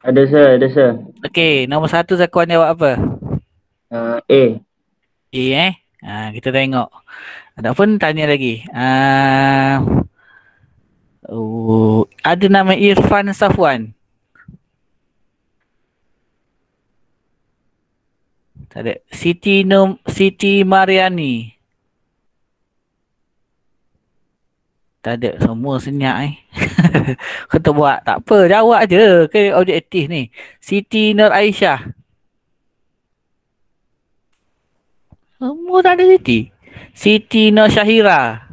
Ada sir, ada sir. Okey, nombor satu Zakuan jawab apa? A. A kita tengok. Ataupun tanya lagi. Ada nama Irfan Safwan? Tak ada. Siti Mariani? Tak ada. Semua senyap Kata buat. Tak apa. Jawab je. Ke objektif ni. Siti Nur Aisyah? Semua tak ada Siti. Siti Nur Syahira?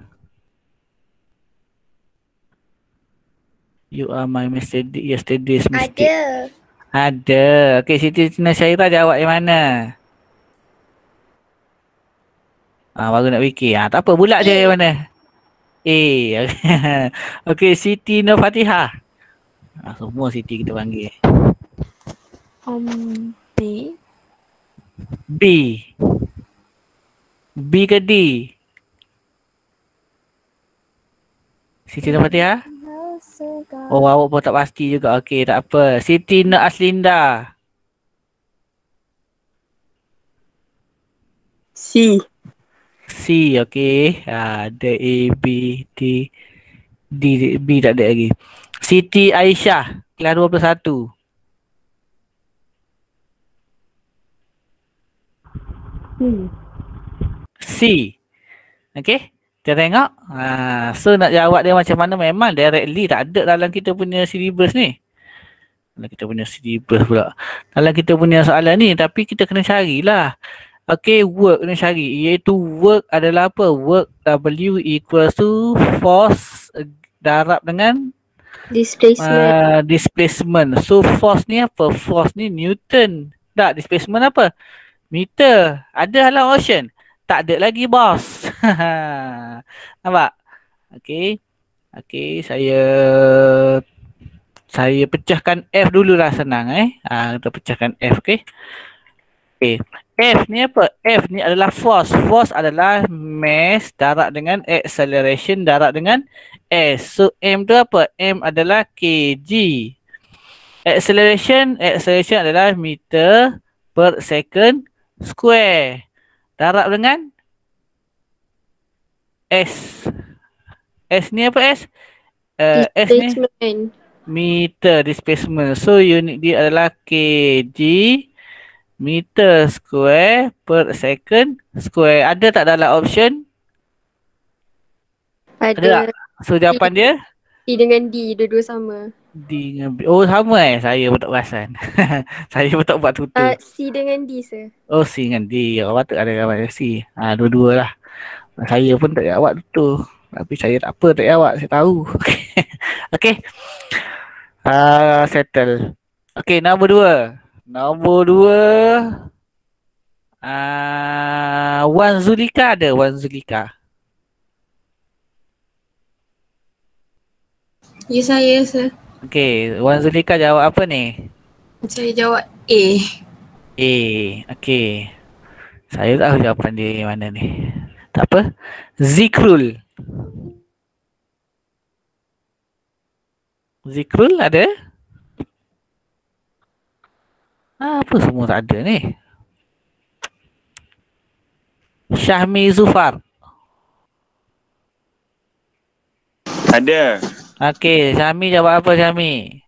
You are my yesterday's mistake. Ada. Okey, Siti Nur Syahira jawab yang mana? Baru nak fikir. Tak apa. Bulat je yang mana? A. Okey, Siti Nur Fatihah? Semua Siti kita panggil. B. B. B ke D? Siti Nur Fatihah? Oh, awak pun tak pasti juga. Okey, tak apa. Siti Nur Aslinda? C. C, okey. Ada A, B, D. B tak ada lagi. Siti Aisyah, kelas 21. C. Okey. Kita tengok. So nak jawab dia macam mana, memang directly tak ada dalam kita punya syllabus ni. Dalam kita punya syllabus pula. Dalam kita punya soalan ni, tapi kita kena carilah. Okey, work kena cari. Iaitu work adalah apa? Work W equals to force darab dengan displacement. So force ni apa? Force ni Newton. Tak, displacement apa? Meter. Ada dalam ocean? Tak ada lagi, bos. Nampak? Okey. Okey, saya pecahkan F dululah, senang kita pecahkan F, okey. Okey. F ni apa? F ni adalah force. Force adalah mass darab dengan acceleration darab dengan S. So M tu apa? M adalah kg. Acceleration adalah meter per second square. Darab dengan S. S ni apa S? S ni meter displacement. So unit dia adalah kg meter square per second square. Ada tak dalam option? Ada tak? So jawapan dia? C dengan D, dua-dua sama. D dengan B. Oh sama saya pun tak perasan. Saya pun tak buat tutur. C dengan D sir. Oh C dengan D. Patut ada gambar C. Dua-dua lah. Saya pun tak jawab tutur. Tapi saya tak apa, tak jawab. Saya tahu. Okay. Settle. Okay, nombor 2. Nombor 2. Wan Zulika ada? Wan Zulika? Ya, saya, sir. Okay, Wan Zulika jawab apa ni? Saya jawab A. A, okay. Saya tak tahu jawapan dia yang mana ni. Tak apa. Zikrul. Zikrul ada? Apa semua tak ada ni? Syahmi Zufar. Ada. Okey, Syahmi jawab apa Syahmi?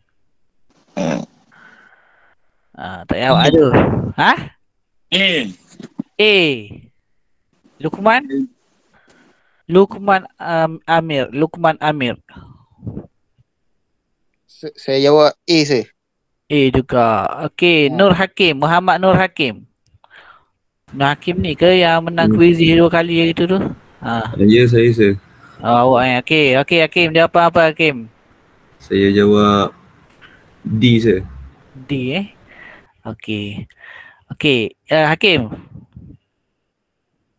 Tak jawab ada. A. A. Lukman? Lukman Amir. Saya jawab A sir. A juga. Okey, Nur Hakim, Muhammad Nur Hakim. Nur Hakim ni ke yang menang kuiz 2 kali hari tu? Ya, saya sir. Awak okey, Hakim jawab apa Hakim? Saya jawab D sir. D Okey. Okey, Hakim.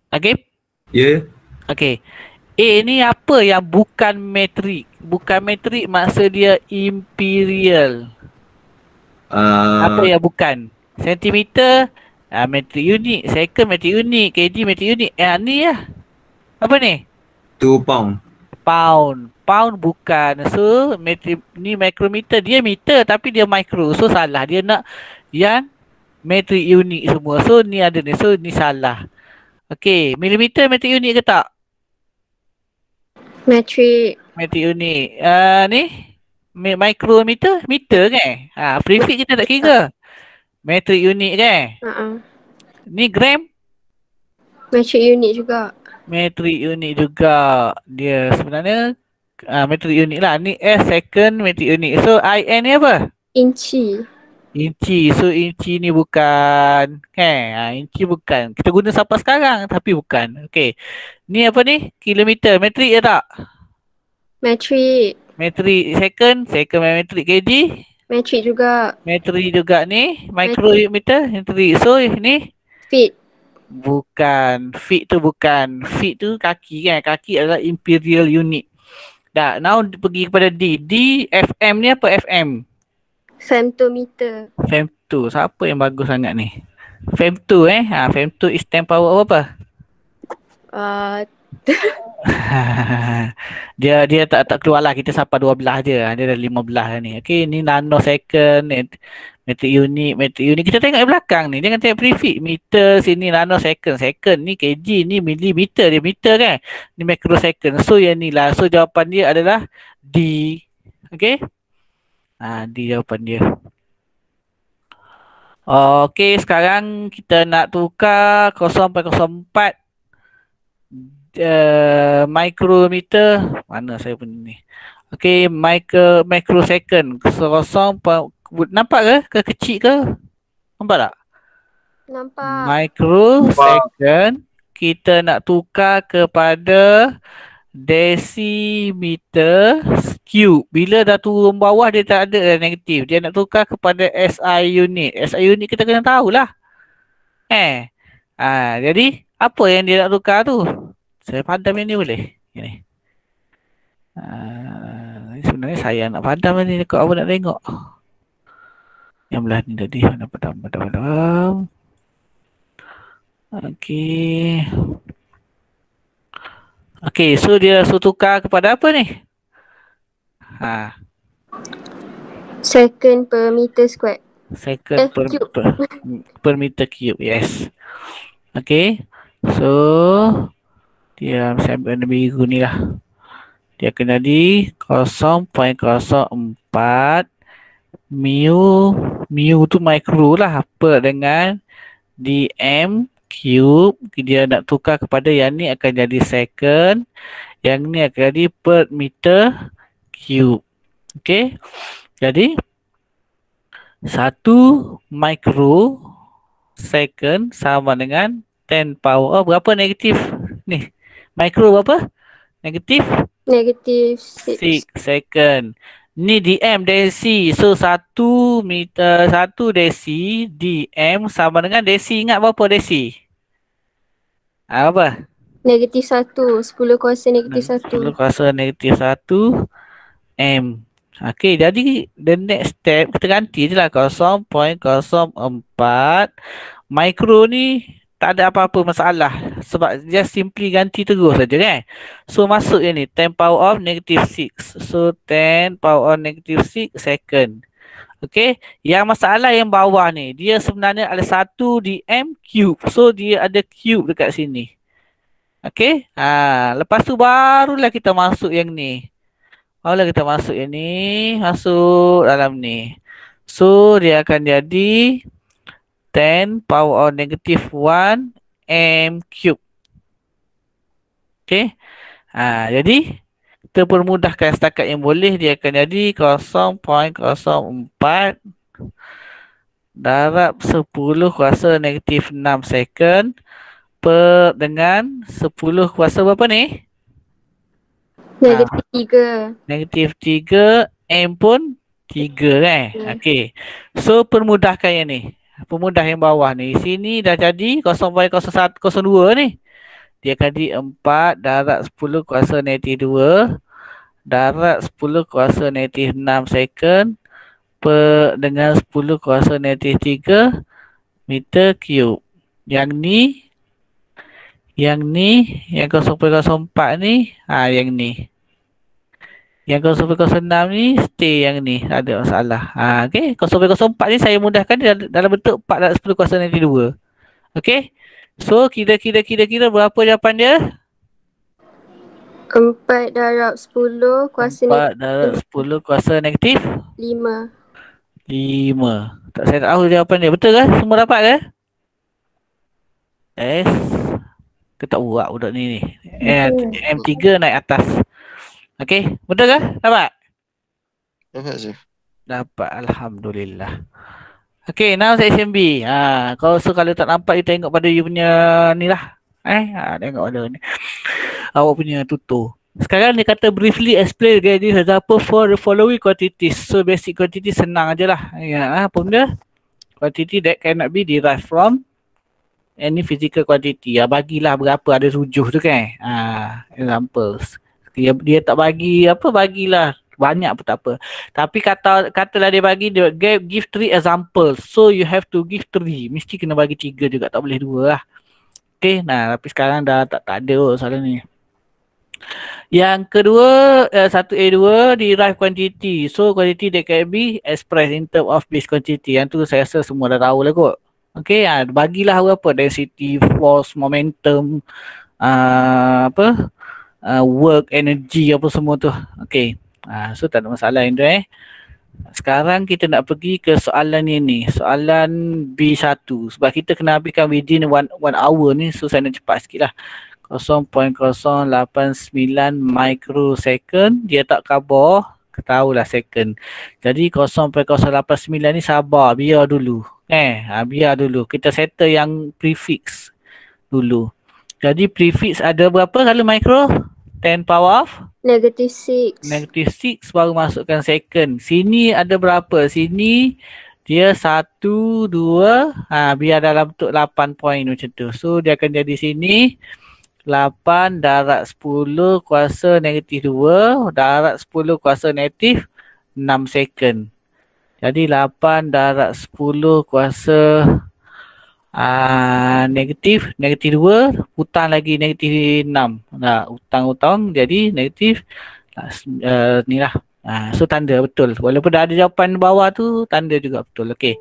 Hakim? Ya. Okey. A ni apa yang bukan metrik? Bukan metrik maksud dia imperial. Apa yang bukan? Sentimeter metrik unit, second metrik unit, kg metrik unit. Ni lah. Apa ni? 2 pound. Pound. Pound bukan. So ni micrometer. Dia meter tapi dia micro. So salah. Dia nak yang metrik unit semua. So ni ada ni. So ni salah. Okey. Milimeter metrik unit ke tak? Metrik. Metrik unit. Ni. Micrometer. Meter kan? Prefix kita tak kira. Metrik unit kan? Ni gram. Metrik unit juga. Metrik unit juga. Dia sebenarnya metrik unit lah. Ni second metrik unit. So IN ni apa? Inci. Inci. So inci ni bukan. Inci bukan. Kita guna sampai sekarang tapi bukan. Okey. Ni apa ni? Kilometer. Metrik ke tak? Metrik. Metrik second. Second metrik kg. Metrik juga. Metrik juga ni. Micrometer. Metrik. So ni? Feet. Bukan. Feet tu bukan. Feet tu kaki kan. Kaki adalah imperial unit. Dah. Now pergi kepada D. D, FM ni apa FM? Femtometer. Femto. Siapa yang bagus sangat ni? Femto Femto is 10 power apa? Dia tak keluar lah. Kita sampai 12 je. Dia dah 15 ni. Okey, ni nanosecond, metrik unit. Kita tengok di belakang ni. Jangan tengok prefix. Meter sini nanosecond. Second ni kg, ni millimeter. Dia meter kan? Ni microsecond. So yang ni lah. So jawapan dia adalah D. Okey? D jawapan dia. Okey, sekarang kita nak tukar 0.04 micrometer. Mana saya punya ni? Okey, microsecond. Nampak ke kecil ke? Nampak tak? Nampak. Microsecond. Kita nak tukar kepada decimeter cube. Bila dah turun bawah dia tak ada negatif. Dia nak tukar kepada SI unit. SI unit kita kena tahulah. Jadi apa yang dia nak tukar tu? Saya padam yang ni boleh? Ini. Sebenarnya saya nak padam ni dekat apa nak tengok. Yang belah ni tadi. Padam. Okey. Okey, so dia suruh tukar kepada apa ni? Second per meter square. Second per meter cube, yes. Okey. So dia saya ambil warna biru ni lah. Dia akan jadi 0.04 mu tu micro lah. Per dengan dm cube. Dia nak tukar kepada yang ni akan jadi second. Yang ni akan jadi per meter cube. Okey. Jadi 1 micro second sama dengan 10 power. Berapa negatif ni? Micro berapa? Negatif? Negatif 6. 6 second. Ni dm desi. So 1 meter 1 desi dm sama dengan desi. Ingat berapa desi? Apa? Negatif 1. 10 kuasa negatif 1. 10 kuasa negatif 1 m. Okey, jadi the next step kita ganti je lah 0.04 micro ni tak ada apa-apa masalah sebab just simply ganti terus saja kan. So masuk yang ni 10 power of negative 6. So 10 power of negative 6 second. Okey, yang masalah yang bawah ni dia sebenarnya ada 1 dm cube. So dia ada cube dekat sini. Okey, lepas tu barulah kita masuk yang ni. Masuk dalam ni. So dia akan jadi 10 power of negative 1 m cube. Okey. Jadi kita permudahkan setakat yang boleh. Dia akan jadi 0.04 darab 10 kuasa negatif 6 second per dengan 10 kuasa berapa ni? Negatif 3. Negatif 3 m pun 3 kan? Okey. So permudahkan yang ni. Pemudah yang bawah ni. Sini dah jadi 0.0102 ni. Dia akan jadi 4 darab 10 kuasa negatif 2 darab 10 kuasa negatif 6 second per dengan 10 kuasa negatif 3 meter cube. Yang ni yang 0.04 ni, yang ni. Yang 0,06 ni stay yang ni, tak ada masalah. Okey, 0,04 ni saya mudahkan dia dalam bentuk 4 darab 10 kuasa negatif 2. Okey. So kira berapa jawapan dia? 4 darab 10 kuasa 4 darab 10 kuasa negatif 5. 5. Saya tak tahu jawapan dia. Betul ke? Semua dapat ke? S. Kita tak buat budak ni. M3 naik atas. Okey, betul ke? Dapat? Dapat sir. Dapat, alhamdulillah. Okey, now section B. Kalau tak nampak, you tengok pada you punya ni lah. Tengok ada ni. Awak punya tutor. Sekarang dia kata briefly explain the example for the following quantities. So basic quantity senang aje lah. Apa benda? Quantity that cannot be derived from any physical quantity. Bagilah berapa, ada rujuh tu kan. Examples. Dia tak bagi apa, bagilah banyak pun tak apa. Tapi katalah dia bagi, dia give 3 examples. So you have to give 3. Mesti kena bagi 3 juga, tak boleh 2 lah. Okay, tapi sekarang dah tak ada soalan ni. Yang kedua, 1A2 derive quantity. So quantity that can be expressed in term of base quantity. Yang tu saya rasa semua dah tahu lah kot. Okay, bagilah berapa density, force, momentum, work, energy, apa semua tu. Okay, so tak ada masalah yang tu Sekarang kita nak pergi ke soalan ni. Soalan B1. Sebab kita kena habiskan within 1 hour ni. So saya nak cepat sikit lah. 0.089 microsecond. Dia tak cover, ketahulah second. Jadi 0.089 ni sabar, biar dulu. Biar dulu. Kita settle yang prefix dulu. Jadi prefix ada berapa kalau micro? 10 power of? Negative 6. Negative 6 baru masukkan second. Sini ada berapa? Sini dia 1, 2. Biar dalam bentuk 8 point macam tu. So dia akan jadi sini 8 darab 10 kuasa negatif 2 darab 10 kuasa negatif 6 second. Jadi 8 darab 10 kuasa negatif 2, hutang lagi negatif 6. Hutang jadi negatif ni lah. So tanda betul. Walaupun dah ada jawapan bawah tu, tanda juga betul. Okey.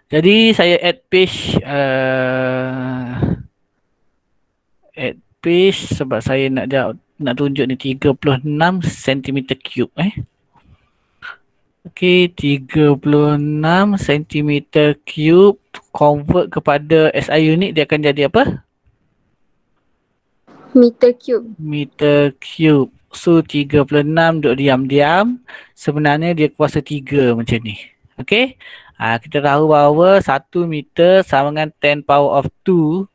Jadi saya add page sebab saya nak tunjuk ni 36 cm3 Okey, 36 cm3 convert kepada SI unit, dia akan jadi apa? Meter cube. Meter cube. So 36 duk diam-diam, sebenarnya dia kuasa 3 macam ni. Okey. Kita tahu bahawa 1 meter sama dengan 10 power of 2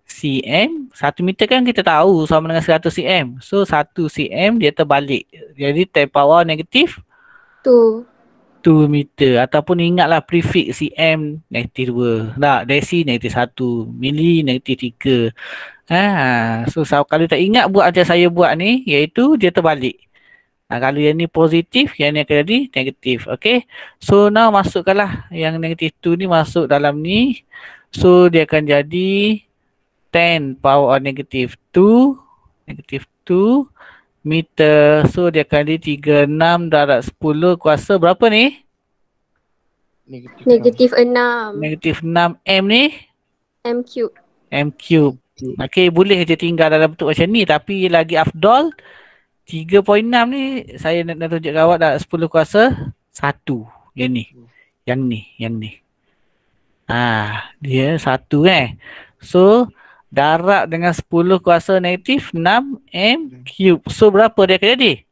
cm. 1 meter kan kita tahu sama dengan 100 cm. So 1 cm dia terbalik. Jadi 10 power negatif 2 meter. Ataupun ingatlah prefix cm negatif 2. Desi negatif 1. Mili negatif 3. So kalau tak ingat buat macam saya buat ni, iaitu dia terbalik. Kalau yang ni positif, yang ni akan jadi negatif. Okay. So now masukkanlah yang negatif 2 ni masuk dalam ni. So dia akan jadi 10 power negatif 2 meter. So dia akan jadi 36 darab 10 kuasa berapa ni? Negatif 6. Negatif 6 M ni? M cube. M cube. Okay, boleh je tinggal dalam bentuk macam ni. Tapi lagi afdol 3.6 ni saya nak tunjuk kat awak darab 10 kuasa 1. Yang ni. Dia 1 So darab dengan 10 kuasa negatif 6 M cube. So berapa dia akan jadi?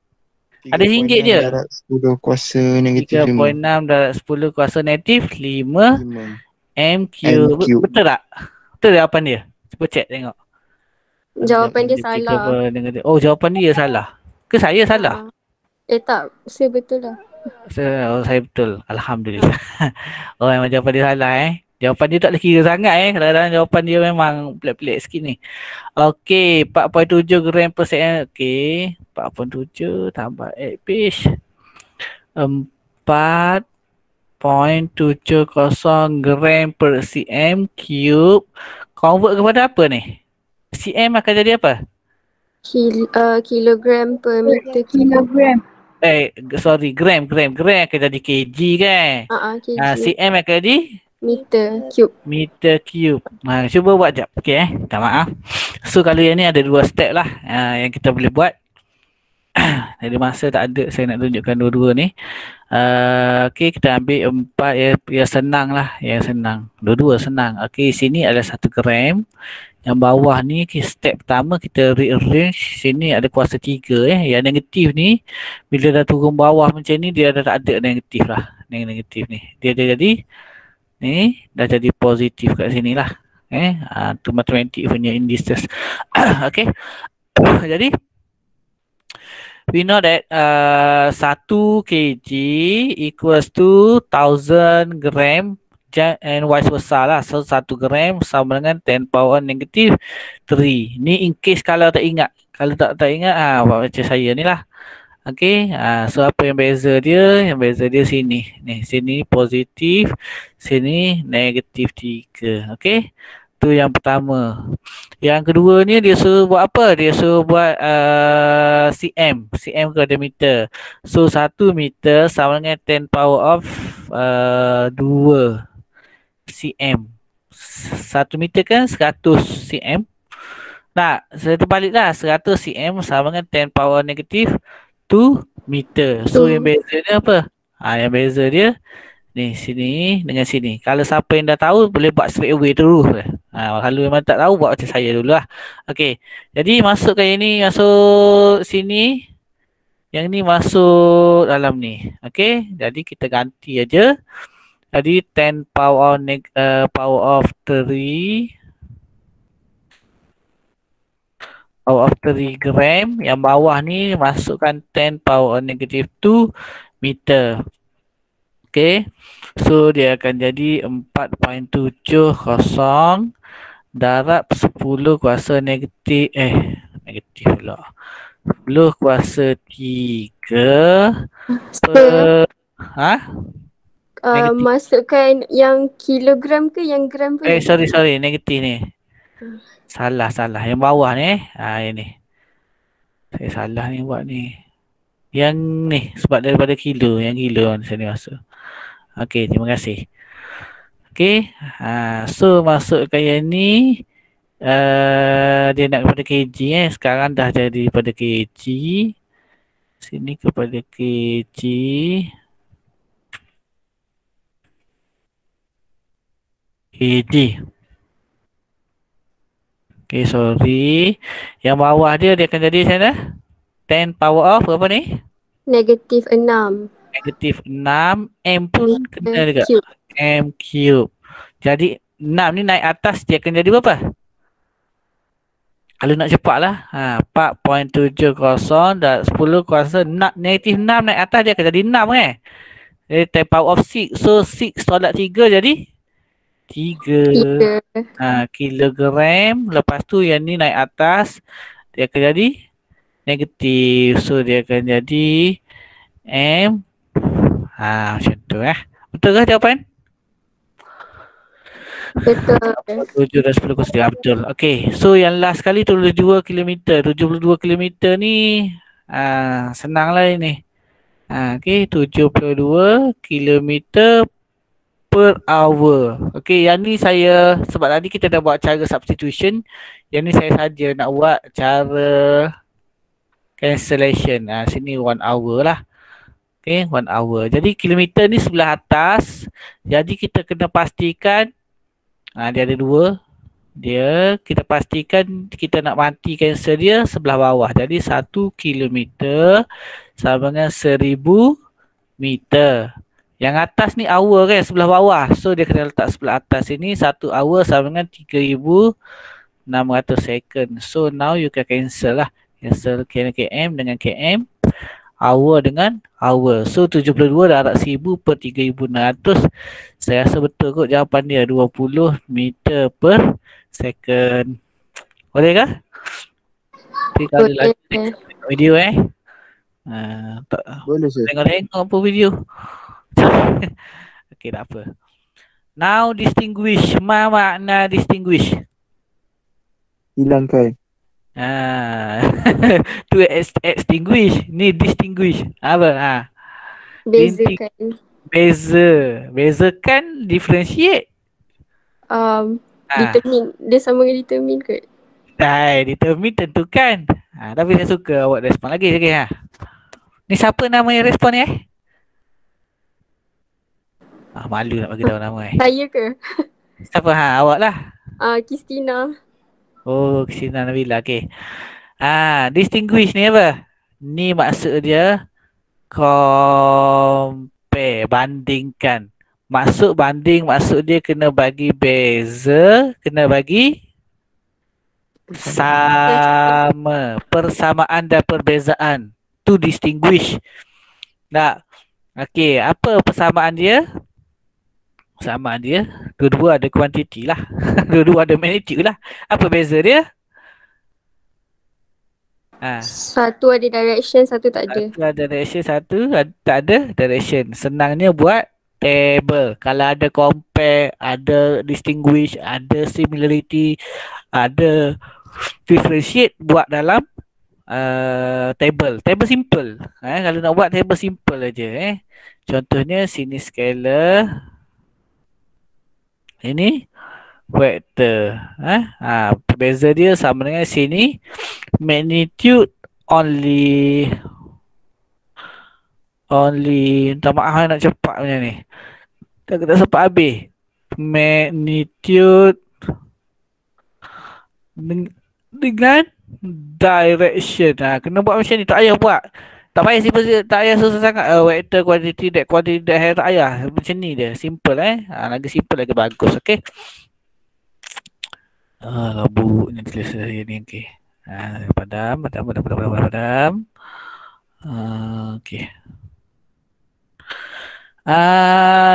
Ada ringgit je. 10 kuasa negatif 3.6 darab 10 kuasa negatif 5 M cube. Betul tak? Betul jawapan dia? Cuba check tengok. Jawapan dia salah. Oh, jawapan dia salah. Ke saya salah? Tak, saya betul lah. Saya betul. Alhamdulillah. Oh, memang jawapan dia salah Jawapan dia tak boleh kira sangat Kadang-kadang jawapan dia memang pelik-pelik sikit ni. Okey, 4.7 gram per cm. Okey, 4.7 tambah 8 page. 4.70 gram per cm cube. Convert kepada apa ni? Cm akan jadi apa? Kilogram per meter cube. Gram akan jadi kg kan. kg. cm akan jadi Meter cube. meter cube. Cuba buat jap. Okey minta maaf. So kalau yang ni ada 2 step lah yang kita boleh buat. Jadi masa tak ada, saya nak tunjukkan dua-dua ni. Okey, kita ambil 4 yang senang lah, yang senang. Dua-dua senang. Okey, sini ada 1 gram. Yang bawah ni step pertama kita rearrange. Sini ada kuasa 3 Yang negatif ni bila dah turun bawah macam ni dia dah tak ada negatif lah. Negatif ni. Dia jadi ni dah jadi positif kat sini lah. Tu matematik punya indices. Okay. Jadi we know that 1 kg equals to 1000 gram and vice versa lah. So 1 gram sama dengan 10 power negative 3. Ni in case kalau tak ingat. Kalau tak ingat buat macam saya ni lah. Okay, so apa yang beza dia? Yang beza dia sini. Ni, sini positif, sini negatif 3. Okay, tu yang pertama. Yang kedua ni dia suruh buat apa? Dia suruh buat cm ke meter. So 1 meter sama dengan 10 power of 2 cm. 1 meter kan 100 cm. Nah, saya terbalik lah. 100 cm sama dengan 10 power negatif 2 meter. So yang beza dia apa? Yang beza dia ni sini dengan sini. Kalau siapa yang dah tahu boleh buat straight away terus. Kalau memang tak tahu buat macam saya dulu lah. Okey. Jadi masukkan yang ni masuk sini. Yang ni masuk dalam ni. Okey. Jadi kita ganti aja. Jadi 10 power of 3 power of 3 gram. Yang bawah ni masukkan 10 power negative 2 meter. Okay. So dia akan jadi 4.70 darab 10 kuasa negatif negatif pula. 10 kuasa 3 per Masukkan yang kilogram ke yang gram ke? Sorry negatif ni. Salah. Yang bawah ni. Ini. Saya salah ni buat ni. Yang ni sebab daripada kilo. Yang kilo saya ni masuk. Okey, terima kasih. Okey. So masukkan yang ni. Dia nak kepada kg Sekarang dah jadi pada kg. Sini kepada kg. kg. Okay, sorry. Yang bawah dia akan jadi macam mana? 10 power of berapa ni? Negatif 6. Negatif 6. M pun kena juga. Cube. M cube. Jadi 6 ni naik atas dia akan jadi berapa? Kalau nak cepat lah. 4.70 dan 10 kuasa negatif 6 naik atas dia akan jadi 6 Jadi 10 power of 6. So 6 tolak 3 jadi 3 kilogram. Lepas tu yang ni naik atas dia akan jadi negatif. So dia akan jadi M. Macam tu Betul ke jawapan? Betul. 7 dan 10 kuasa 3. Betul. Okay. So yang last kali 72 km. 72 km ni senang lah ini. Okay. 72 km per hour. Okay, yang ni saya sebab tadi kita dah buat cara substitution. Yang ni saya saja nak buat cara cancellation. Sini 1 hour lah. Okay, 1 hour. Jadi kilometer ni sebelah atas. Jadi kita kena pastikan dia ada 2. Kita pastikan kita nak mati cancel dia sebelah bawah. Jadi 1 kilometer sama dengan 1000 meter. Yang atas ni hour kan sebelah bawah. So dia kena letak sebelah atas ini 1 hour sama dengan 3600 second. So now you can cancel lah. Cancel km dengan km. Hour dengan hour. So 72 darab 1000 per 3600. Saya rasa betul kot jawapan dia. 20 meter per second. Boleh ke? Tapi kalau lagi tengok video Boleh sir. Tengok apa video. Okey, tak apa. Now distinguish. Ma makna distinguish? Hilangkan. To extinguish. Ni distinguish. Apa? Bezakan. Bezakan, differentiate. Determine. Dia sama dengan determine ke? Determine, tentukan. Tapi saya suka awak respon lagi. Ni siapa nama yang respon ni malu nak bagi tahu nama Saya ke? Siapa? Awak lah. Kristina. Oh, Kristina Nabila. Okay. Distinguish ni apa? Ni maksud dia compare, bandingkan. Maksud dia kena bagi beza, kena bagi sama, persamaan dan perbezaan. To distinguish. Tak. Okey, apa persamaan dia? Persamaan dia, dua-dua ada kuantiti lah. Dua-dua ada magnitude lah. Apa beza dia? Satu ada direction, satu tak ada. Satu ada direction, satu tak ada direction. Senangnya buat table. Kalau ada compare, ada distinguish, ada similarity, ada differentiate, buat dalam table. Table simple. Kalau nak buat table simple aja. Contohnya sini scalar. Ini vector. Beza dia sama dengan sini magnitude only minta maaf nak cepat macam ni. Tak sempat habis. Magnitude dengan direction. Kena buat macam ni, tak payah buat. Tak payah simple, tak payah susah sangat. Vector, quantity, that, tak payah. Macam ni dia, simple lagi simple lagi bagus, okey. Labuknya tulis saya ni, okey. Padam. Okey.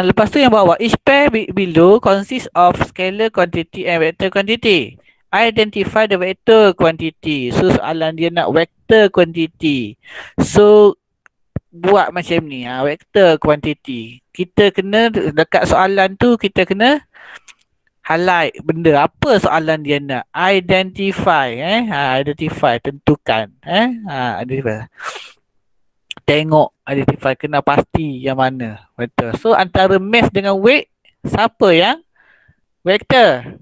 Lepas tu yang bawah, each pair below consists of scalar quantity and vector quantity. Identify the vector quantity. So soalan dia nak vector quantity. So buat macam ni, vector quantity. Kita kena dekat soalan tu, kita kena highlight benda apa soalan dia nak. Identify, identify, tentukan, identify. Tengok, identify, kena pasti yang mana vector. So antara mass dengan weight, siapa yang vector?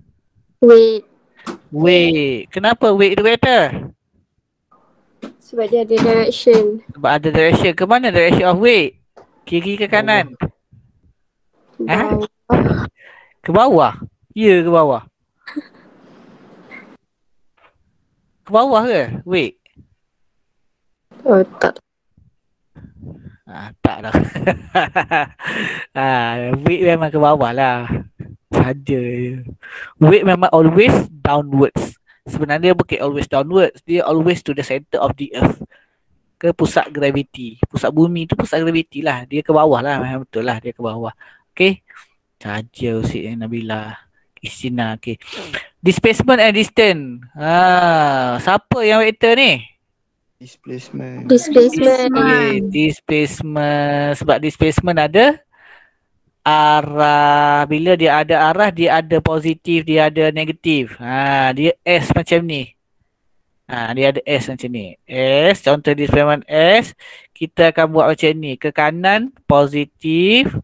Weight. Kenapa weight itu vector? Sebab dia ada direction. Sebab ada direction. Ke mana direction of weight? Kiri ke kanan? Ke bawah? Ya, ke bawah. Ke bawah ke weight? Tak. Tak dah. Weight memang ke bawah lah. Saja. Weight memang always downwards. Sebenarnya bukan always downwards. Dia always to the center of the earth. Ke pusat gravity. Pusat bumi tu pusat gravity lah. Dia ke bawah lah. Memang betul lah dia ke bawah. Okay. Saja Usik Nabila. Kristina. Okay. Displacement and distance. Siapa yang vektor ni? Displacement. Displacement. Sebab displacement ada arah. Bila dia ada arah, dia ada positif, dia ada negatif. Dia S macam ni. Dia ada S macam ni. S, contoh displacement S, kita akan buat macam ni. Ke kanan positif,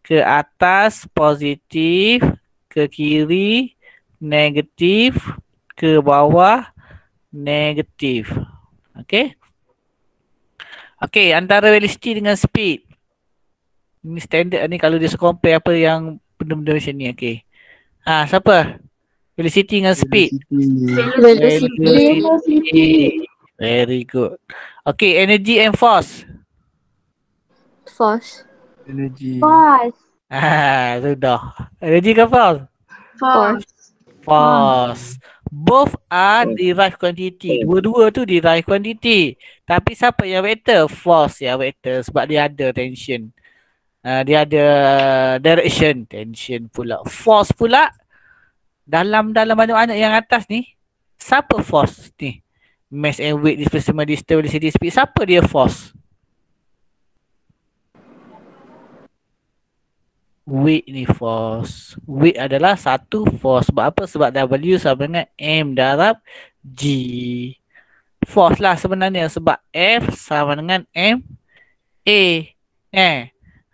ke atas positif, ke kiri negatif, ke bawah negatif. Okay. Okay, antara velocity dengan speed. Ini standard ni kalau dia compare apa yang benda-benda macam ni. Okay. Siapa? Velocity dengan speed. Velocity. Very good. Okay, energy and force. Energy. Sudah. Energy ke force? Force. Both are derived quantity. Dua-dua tu derived quantity. Tapi siapa yang vector? Force yang vector sebab dia ada tension. Dia ada direction, tension pula. Force pula dalam mana-mana yang atas ni, siapa force ni? Mass and weight, displacement, distance, velocity, speed. Siapa dia force? Weight ni force. Weight adalah satu force. Sebab apa? Sebab W sama dengan M darab G. Force lah sebenarnya sebab F sama dengan M A.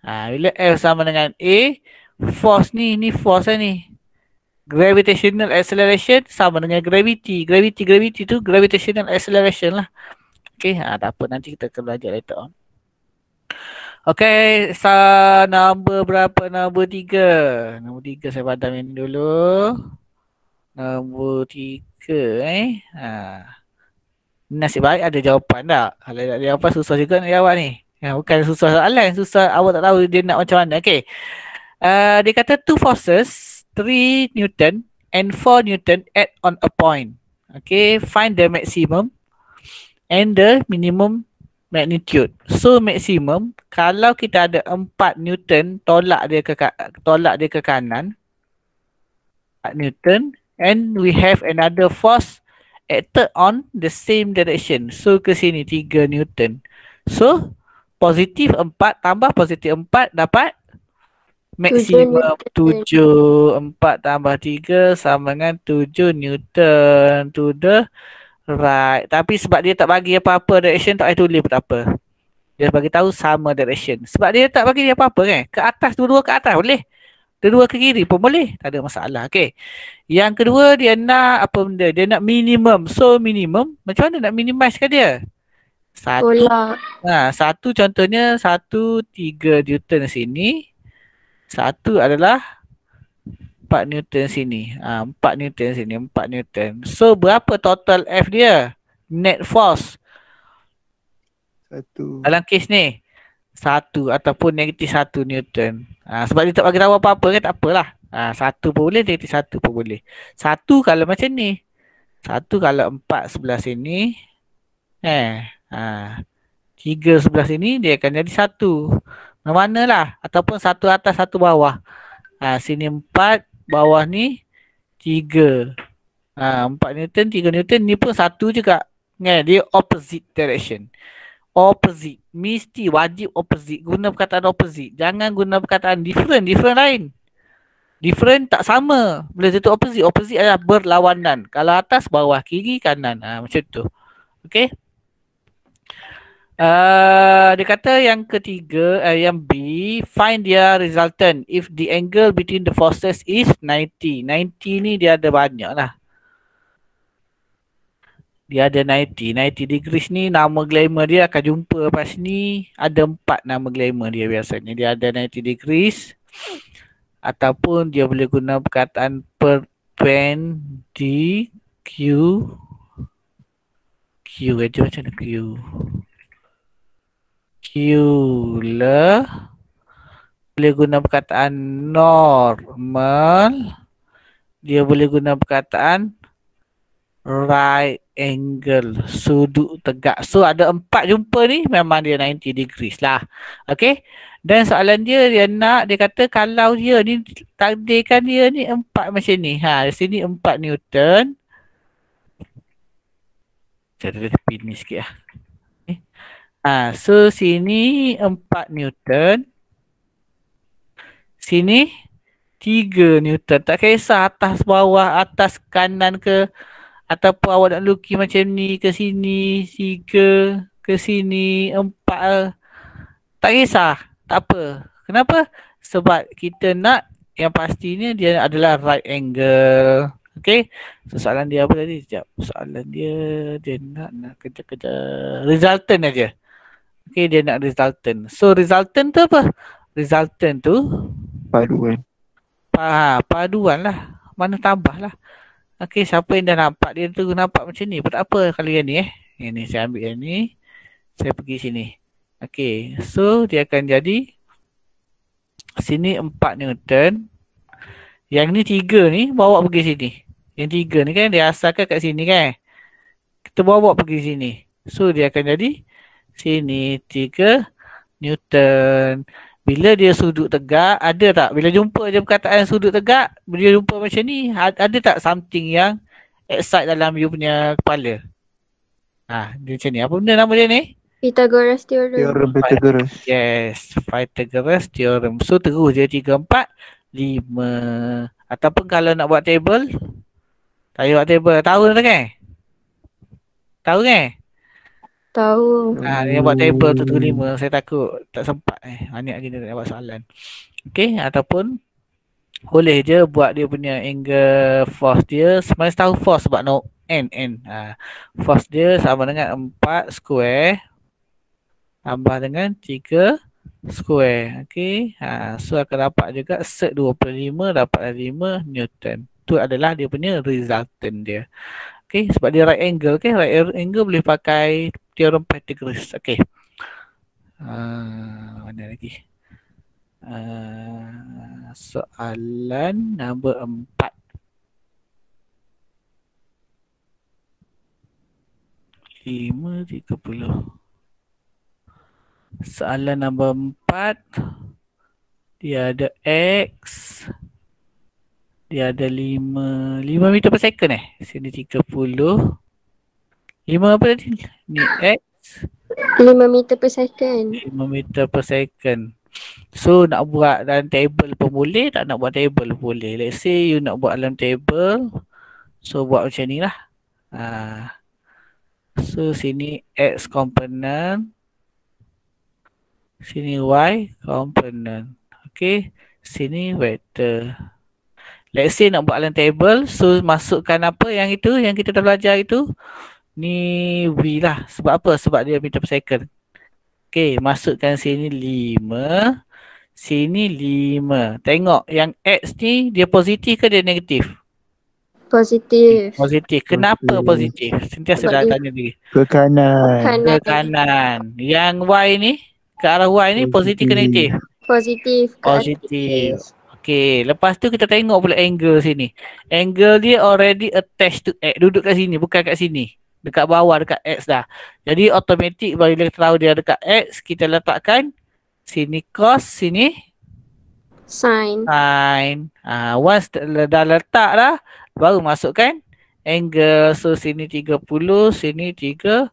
Bila F sama dengan A, force ni force lah ni. Gravitational acceleration sama dengan gravity. Gravity tu gravitational acceleration lah. Okay, tak apa, nanti kita akan belajar later on. Okay, nombor berapa? Nombor 3. Nombor 3 saya padam ini dulu. Nombor 3 nasib baik ada jawapan tak? Kalau tak ada jawapan susah juga nak jawab ni. Bukan susah soalan, susah awak tak tahu dia nak macam mana. Okay. Dia kata 2 forces, 3 Newton and 4 Newton act on a point. Okay, find the maximum and the minimum magnitude. So maksimum kalau kita ada 4 Newton tolak dia ke kanan, 4 Newton, and we have another force acted on the same direction. So ke sini 3 Newton. So positif 4 tambah positif 4 dapat maksimum 7. 4 tambah 3 sama dengan 7 Newton to the right. Tapi sebab dia tak bagi apa-apa direction, tak payah tulis pun tak apa. Dia bagi tahu sama direction. Sebab dia tak bagi dia apa-apa kan. Ke atas, dua-dua ke atas boleh. Dua-dua ke kiri pun boleh. Tak ada masalah. Okay. Yang kedua dia nak apa benda? Dia nak minimum. So minimum, macam mana nak minimize ke dia? Satu contohnya 3 Newton sini. Satu adalah 4 Newton sini. 4 Newton sini. 4 Newton. So berapa total F dia? Net force. 1. Dalam kes ni. 1 ataupun negatif 1 Newton. Sebab dia tak bagi tahu apa-apa kan, tak apalah. 1 pun boleh, negatif 1 pun boleh. 1 kalau macam ni. 1 kalau 4 sebelah sini. 3 sebelah sini dia akan jadi 1. Mana lah. Ataupun 1 atas 1 bawah. Sini 4, bawah ni 3. 4 Newton, 3 Newton ni pun 1 juga. Dia opposite direction. Opposite. Mesti wajib opposite. Guna perkataan opposite. Jangan guna perkataan different. Different lain. Different tak sama. Bila itu opposite. Opposite adalah berlawanan. Kalau atas, bawah, kiri, kanan. Macam tu. Okay. Dia kata yang ketiga, yang B, find their resultant if the angle between the forces is 90. 90 ni dia ada banyak lah. Dia ada 90 degrees ni, nama glamour dia akan jumpa lepas ni. Ada 4 nama glamour dia biasanya. Dia ada 90 degrees. Ataupun dia boleh guna perkataan perpendicular. Q aja macam mana Q? Boleh guna perkataan normal. Dia boleh guna perkataan right angle, sudut tegak. So ada 4 jumpa ni, memang dia 90 degrees lah. Okay. Dan soalan dia nak, dia kata kalau dia ni takdirkan dia ni 4 macam ni. Di sini 4 Newton. Saya pin ni sikit lah. So sini 4 Newton. Sini 3 Newton. Tak kisah atas bawah, atas kanan ke, ataupun awak nak lukis macam ni ke sini, 3 ke sini, 4. Tak kisah. Tak apa. Kenapa? Sebab kita nak yang pastinya dia adalah right angle. Okay. So soalan dia apa tadi? Sekejap. Soalan dia nak kerja resultant aja. Okay, dia nak resultant. So resultant tu apa? Resultant tu Paduan. Paduan lah. Mana tambah lah. Okay, siapa yang dah nampak dia tu nampak macam ni. Tak apa kalau yang ni Yang ni saya ambil yang ni. Saya pergi sini. Okay, so dia akan jadi sini 4 Newton. Yang ni 3 ni bawa pergi sini. Yang 3 ni kan dia asalkan kat sini kan. Kita bawa pergi sini. So dia akan jadi sini 3 Newton. Bila dia sudut tegak, ada tak? Bila jumpa je perkataan sudut tegak, bila jumpa macam ni, ada tak something yang excite dalam you punya kepala? Dia macam ni. Apa benda nama dia ni? Pythagoras theorem. Teorem Pythagoras. Yes, Pythagoras theorem. So terus je 3, 4, 5. Ataupun kalau nak buat table, tak payah buat table. Tahu dah kan? Tahu kan? Tahu. Dia buat table tu 5. Saya takut tak sempat banyak lagi dia nak buat soalan. Okey, ataupun boleh je buat dia punya angle force dia. Sebenarnya tahu force sebab no n. Force dia sama dengan 4 square tambah dengan 3 square. Okey. So akan dapat juga set 25 dapat 5 Newton. Tu adalah dia punya resultant dia. Okey, sebab dia right angle. Okey, right angle boleh pakai teorem Pythagoras. Okey. Mana lagi? Soalan nombor 4. Lima 30. Soalan nombor 4. Dia ada X. Dia ada 5 meter per second Sini 30. 5 apa tadi? Ni X. 5 meter per second. 5 meter per second. So nak buat dalam table pun boleh, tak nak buat table pun boleh. Let's say you nak buat dalam table. So buat macam ni lah. So sini X component. Sini Y component. Okay. Sini vector. Let's say nak buat dalam table. So masukkan apa yang itu, yang kita dah belajar itu. Ni V lah. Sebab apa? Sebab dia meter per second. Okay. Masukkan sini 5. Sini 5. Tengok yang X ni dia positif ke dia negatif? Positif. Positif. Kenapa positif? Sentiasa Sebab dah dia- tanya lagi. Ke kanan. Ke kanan. Yang Y ni, ke arah Y ni positif ke negatif? Positif. Ke Positif. Okey, lepas tu kita tengok pula angle sini. Angle dia already attached to X. Duduk kat sini, bukan kat sini. Dekat bawah, dekat X dah. Jadi automatik bila kita tahu dia dekat X, kita letakkan sini cos, sini Sin. sin. Once dah letak dah, baru masukkan angle. So sini 30, sini 30.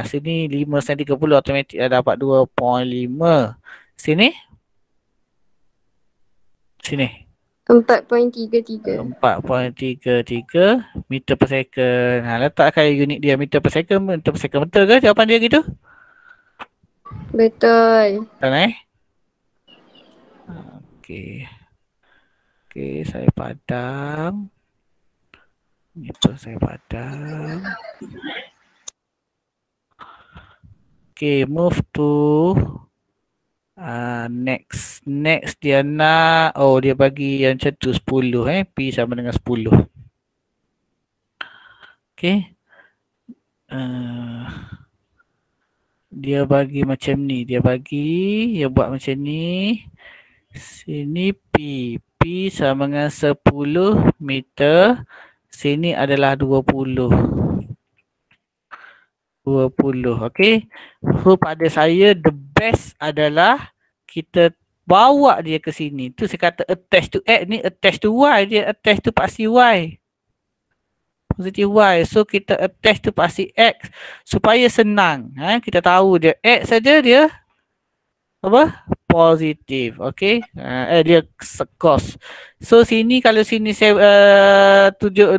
Sini 5 sin 30 automatik dah dapat 2.5. Sini 4.33. 4.33 meter per second. Letakkan unit dia meter per second. Meter per second betul ke jawapan dia gitu? Betul. Betul Okey. Okey, saya padam. Meter saya padam. Okey, move to next dia nak, dia bagi yang macam tu 10 P sama dengan 10. Okey. Dia bagi macam ni, dia buat macam ni. Sini P sama dengan 10 meter. Sini adalah 20. Okey. So pada saya the best adalah kita bawa dia ke sini. Tu saya kata attach to X ni attach to Y. Dia attach to paksi Y. Positif Y. So kita attach to paksi X supaya senang. Kita tahu dia X saja dia apa? Positif. Okey. Dia cos. So sini kalau sini saya 20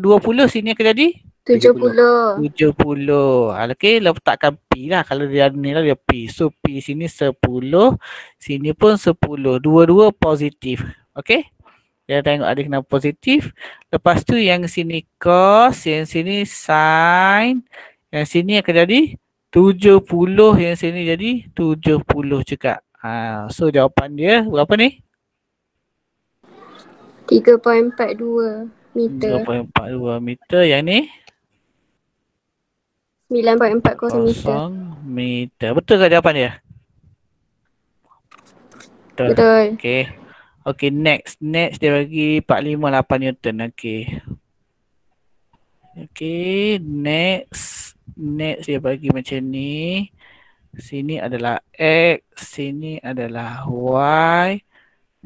sini akan jadi 70. 70. Okey, letakkan P lah. Kalau dia ni lah dia P. So P sini 10. Sini pun 10. Dua-dua positif. Okey. Dia tengok ada kena positif. Lepas tu yang sini cos. Yang sini sin. Yang sini akan jadi 70. Yang sini jadi 70 juga. So jawapan dia berapa ni? 3.42 meter. 3.42 meter. Yang ni? 9.40 meter. 0 meter. Betul ke jawapan dia? Betul. Okay. Okay, next. Next dia bagi 458 Newton. Okay. Okay, next. Next dia bagi macam ni. Sini adalah X. Sini adalah Y.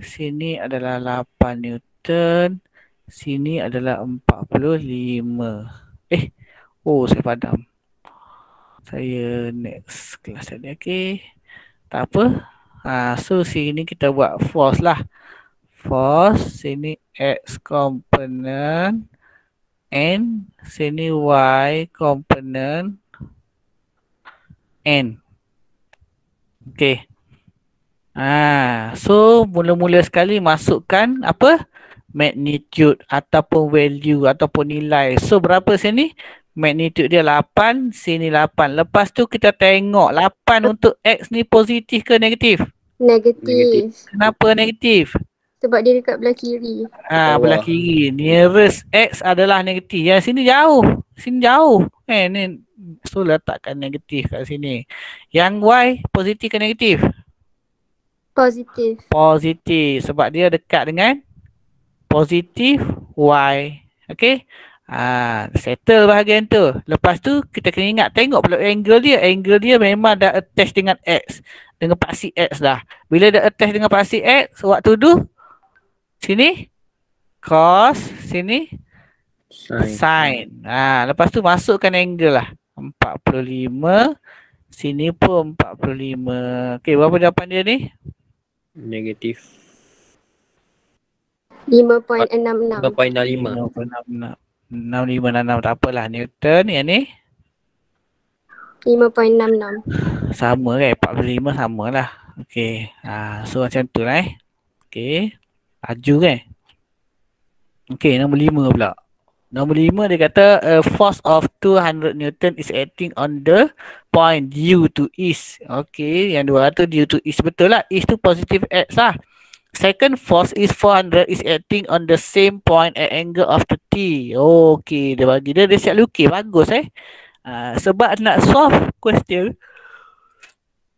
Sini adalah 8 Newton. Sini adalah 45. Saya padam. Saya next kelas ni. Okay. Tak apa. So sini kita buat force lah. Force. Sini X component. N. Sini Y komponen N. Okey. So mula-mula sekali masukkan apa? Magnitude ataupun value ataupun nilai. So berapa sini? Magnitude dia 8, sini 8. Lepas tu kita tengok 8 untuk X ni positif ke negatif? Negatif. Kenapa negatif? Sebab dia dekat belah kiri. Belah kiri. Nearest X adalah negatif. Yang sini jauh. Sini jauh. Ni. So letakkan negatif kat sini. Yang Y positif ke negatif? Positif. Positif. Sebab dia dekat dengan positif Y. Okay. Settle bahagian tu. Lepas tu kita kena ingat tengok pula angle dia. Angle dia memang dah attach dengan X. Dengan paksi X dah. Bila dah attach dengan paksi X, what to do? Sini cos, sini sin. Lepas tu masukkan angle lah. 45. Sini pun 45. Okay, berapa jawapan dia ni? Negatif 5.66. 5.65. 6566 tak apalah. Newton yang ni 5.66. sama kan, 45 sama lah. Okay, so macam tu lah Okay, laju kan. Okay, nombor 5 pula. Nombor 5 dia kata a force of 200 Newton is acting on the point due to east. Okay, yang 200 due to east, betul lah. East tu positive X lah. Second force is 400 is acting on the same point at angle of 30. Okay, dia bagi dia siap lukis. Bagus sebab nak solve question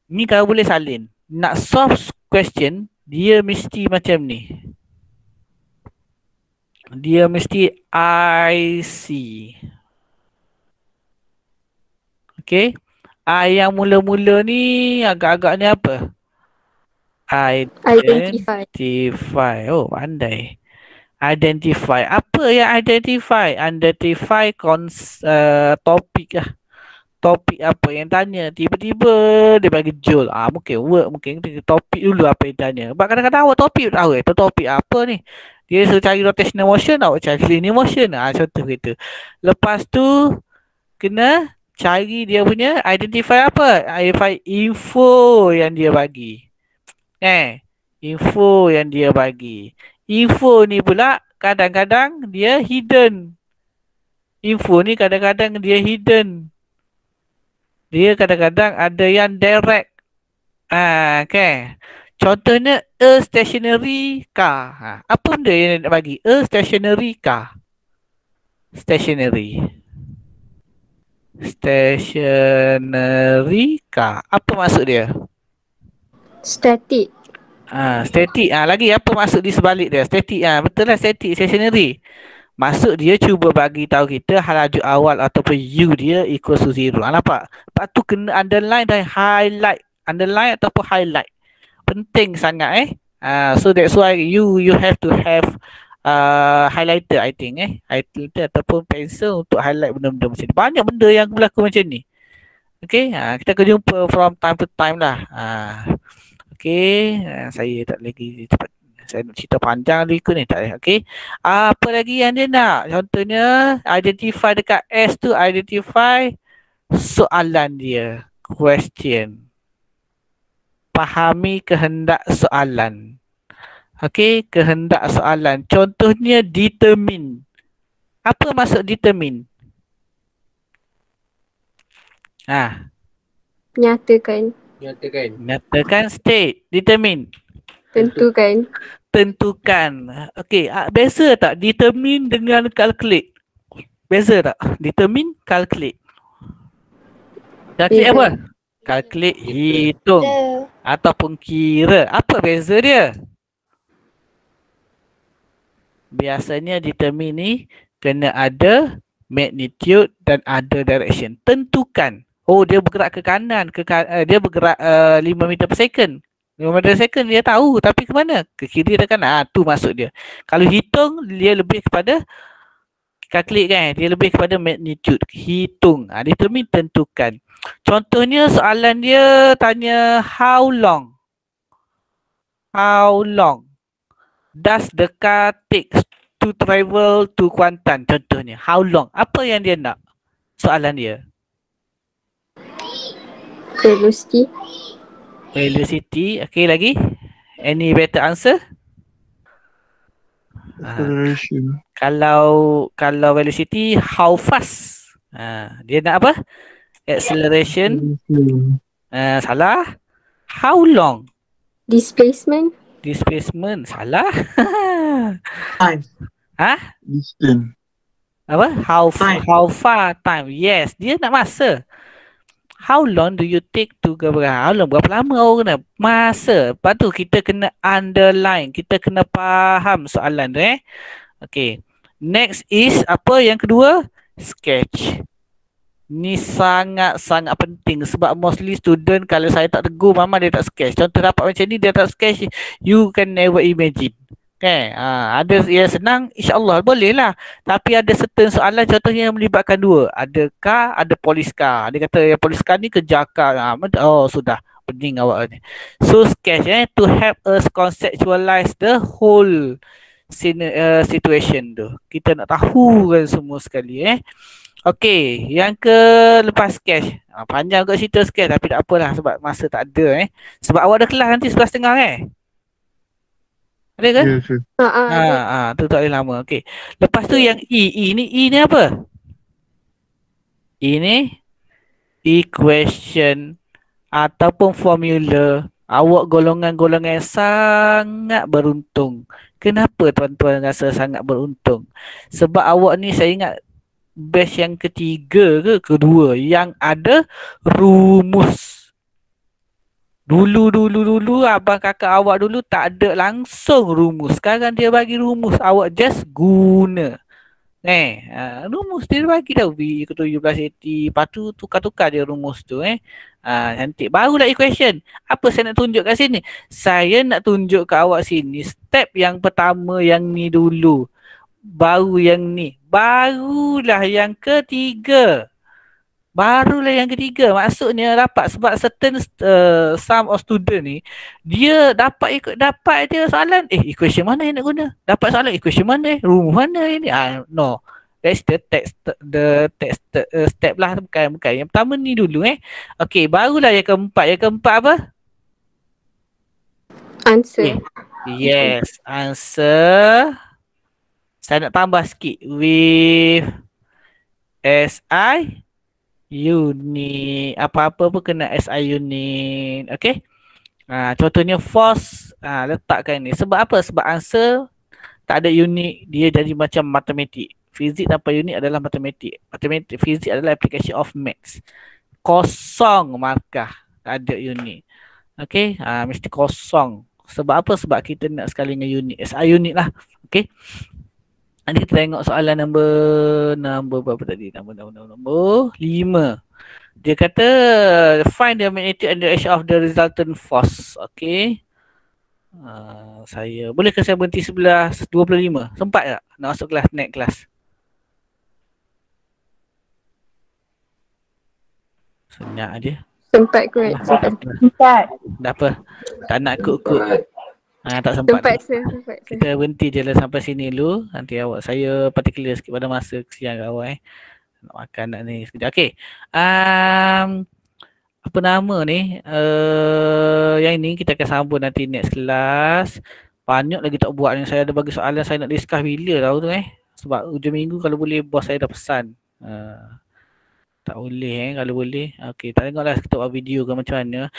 ni, kalau boleh salin. Nak solve question, dia mesti macam ni. Dia mesti IC. Okay. Yang mula-mula ni agak-agak ni apa? Identify. Oh, pandai. Identify. Apa yang identify? Identify topik lah. Topik apa yang tanya. Tiba-tiba dia bagi Joel. Mungkin work. Mungkin topik dulu apa yang tanya. Sebab kadang-kadang awak topik tahu itu topik apa ni. Dia suruh cari rotational motion, awak cari linear motion. Contoh gitu. Lepas tu kena cari dia punya identify apa? Identify info yang dia bagi. Info yang dia bagi. Info ni pula kadang-kadang dia hidden. Info ni kadang-kadang dia hidden. Dia kadang-kadang ada yang direct. Okay. Contohnya a stationary car. Apa benda yang nak bagi? A stationary car. Stationary car. Apa maksud dia? Static. Static. Lagi apa maksud di sebalik dia? Static. Betul lah, static, stationary. Maksud dia cuba bagi tahu kita laju awal ataupun U dia equal to 0. Nampak? Lepas tu kena underline dan highlight. Underline ataupun highlight. Penting sangat so that's why you have to have highlighter, I think highlighter ataupun pensel untuk highlight benda-benda macam ni. Banyak benda yang berlaku macam ni. Okay, kita akan jumpa from time to time lah. Okay, saya tak lagi cepat. Saya nak cerita panjang lagi ni tak. Okay, apa lagi yang dia nak? Contohnya identify dekat S tu, identify soalan dia, question. Fahami kehendak soalan. Okay, kehendak soalan. Contohnya determine. Apa maksud determine? Nyatakan. Nyatakan state. Determine. Tentukan. Okay, beza tak determine dengan calculate? Beza tak? Determine, calculate. Calculate apa? Calculate, hitung. Ataupun kira. Apa beza dia? Biasanya determine ni kena ada magnitude dan ada direction. Tentukan. Oh, dia bergerak ke kanan, dia bergerak 5 meter per second. 5 meter per second dia tahu, tapi ke mana? Ke kiri dan kanan. Tu maksud dia. Kalau hitung, dia lebih kepada calculate kan? Dia lebih kepada magnitude. Hitung. Determine, tentukan. Contohnya soalan dia tanya how long does the car take to travel to Kuantan contohnya. How long? Apa yang dia nak? Soalan dia. Velocity. Velocity. Okay, lagi? Any better answer? Acceleration. Kalau velocity, how fast? Dia nak apa? Acceleration. Salah. How long? Displacement. Displacement. Salah. Time. Distance. Apa? Time. How far? Time. Yes. Dia nak masa. How long do you take to go? How long? Berapa lama awak kena? Masa. Lepas tu kita kena underline. Kita kena faham soalan tu Okay. Next is apa yang kedua? Sketch. Ni sangat-sangat penting sebab mostly student kalau saya tak tegur mama dia tak sketch. Contoh dapat macam ni dia tak sketch, you can never imagine. Okay. Ada yang senang, insyaAllah boleh lah. Tapi ada certain soalan contohnya yang melibatkan dua. Ada car, ada police car. Dia kata yang police car ni kerja car. Oh sudah, pening awak ni. So sketch to help us conceptualize the whole situation tu. Kita nak tahu kan semua sekali Okey, yang ke lepas sketch. Panjang kot cerita sketch tapi tak apalah sebab masa tak ada Sebab awak ada kelas nanti 11.30 Ada ke? Ya, sir. Tu tak boleh lama. Okey. Lepas tu yang E ni apa? E ni equation ataupun formula. Awak golongan-golongan yang sangat beruntung. Kenapa tuan-tuan rasa sangat beruntung? Sebab awak ni saya ingat batch yang ketiga ke kedua yang ada rumus. Dulu abang kakak awak dulu tak ada langsung rumus. Sekarang dia bagi rumus, awak just guna. Rumus dia bagi dah V ke 1780. Lepas tu tukar-tukar dia rumus tu cantik. Barulah equation. Apa saya nak tunjuk kat sini? Saya nak tunjuk kat awak sini step yang pertama yang ni dulu. Baru yang ni. Barulah yang ketiga. Maksudnya dapat sebab certain some of student ni dia dapat dia soalan equation mana yang nak guna? Dapat soalan equation mana? Rumus mana ini? No. That's the text step lah bukan. Yang pertama ni dulu Okey, barulah yang keempat. Yang keempat apa? Answer. Yes, answer. Saya nak tambah sikit with SI unit. Apa-apa pun kena SI unit. Okay. Contohnya force. Letakkan ni. Sebab apa? Sebab answer tak ada unit. Dia jadi macam matematik. Fizik tanpa unit adalah matematik. Fizik adalah application of maths. Kosong markah. Tak ada unit. Okay. Mesti kosong. Sebab apa? Sebab kita nak sekali dengan unit. SI unit lah. Okay. Nanti kita tengok soalan nombor berapa tadi? Nombor 5. Dia kata find the magnitude and direction of the resultant force. Okay. Boleh ke saya berhenti 11.25? Sempat tak nak masuk kelas, next kelas? Senyap dia. Sempat kot. Sempat. Tak apa. Tak nak kut-kut. Tak sempat. Sempat. Kita berhenti je lah sampai sini dulu. Nanti saya particular sikit pada masa kesian kat awak nak makan nak ni sekejap. Okay. Apa nama ni? Yang ni kita akan sambung nanti next kelas. Banyak lagi tak buat ni. Saya ada bagi soalan saya nak discuss bila tahu tu Sebab hujung minggu kalau boleh bos saya dah pesan. Tak boleh kalau boleh. Okey, tak tengoklah kita buat video ke macam mana.